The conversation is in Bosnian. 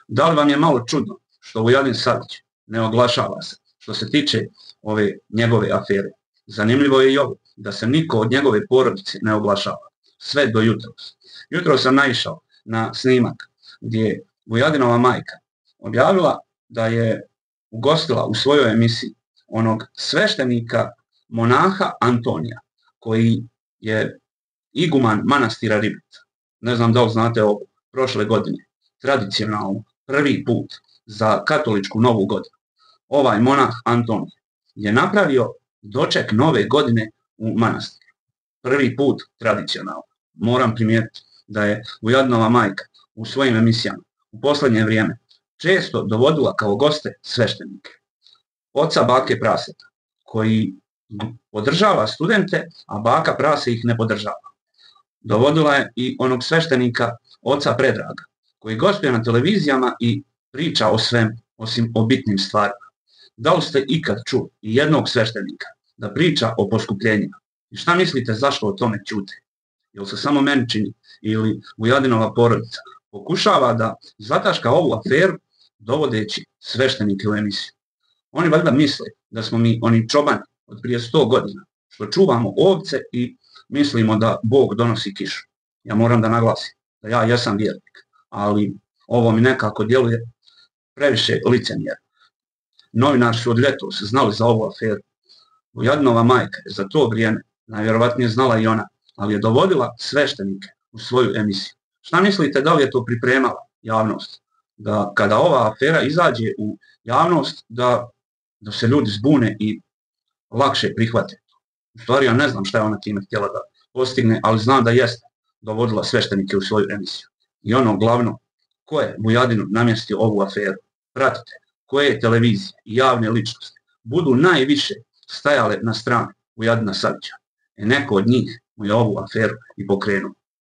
Da li vam je malo čudno što Vujadin Savić ne oglašava se što se tiče ove njegove afere? Zanimljivo je i ovo, da se niko od njegove porodice ne oglašava, sve do jutros. Jutros sam naišao na snimak gdje je Vujadinova majka objavila da je ugostila u svojoj emisiji onog sveštenika monaha Antonija, koji je iguman manastira Ribica. Ne znam da li znate ovo, prošle godine, tradicionalno, prvi put za katoličku novu godinu, ovaj monah Antonij je napravio doček nove godine u manastiru. Prvi put tradicionalno. Moram primijetiti da je Vujadinova majka u svojim emisijama u posljednje vrijeme često dovodila kao goste sveštenike. Oca Bake Praseta, koji podržava studente, a Baka Prase ih ne podržava. Dovodila je i onog sveštenika oca Predraga, koji gostuje na televizijama i priča o svemu, osim o bitnim stvarima. Da li ste ikad čuli jednog sveštenika da priča o poskupljenjima? I šta mislite zašto o tome ćute? Jel se samo meni čini ili Vujadinova porodica pokušava da zataška ovu aferu dovodeći sveštenike u emisiju? Oni valjda misle da smo mi oni čobani od prije 100 godina što čuvamo ovce i mislimo da Bog donosi kišu. Ja moram da naglasim da ja jesam vjernik, ali ovo mi nekako djeluje previše licemjerno. Novinari su od ljetos znali za ovu aferu. Vujadinova majka je za to vrijeme najvjerovatnije znala i ona, ali je dovodila sveštenike u svoju emisiju. Šta mislite da li je to pripremala javnost? Da kada ova afera izađe u javnost, da se ljudi zbune i lakše prihvate. U stvari ja ne znam šta je ona time htjela da postigne, ali znam da jeste dovodila sveštenike u svoju emisiju. I ono glavno, ko je Vujadinu namjestio ovu aferu? Pratite, koje televizije i javne ličnosti budu najviše stajale na strani Vujadina Savića. Neko od njih mu je ovu aferu i pokrenuo.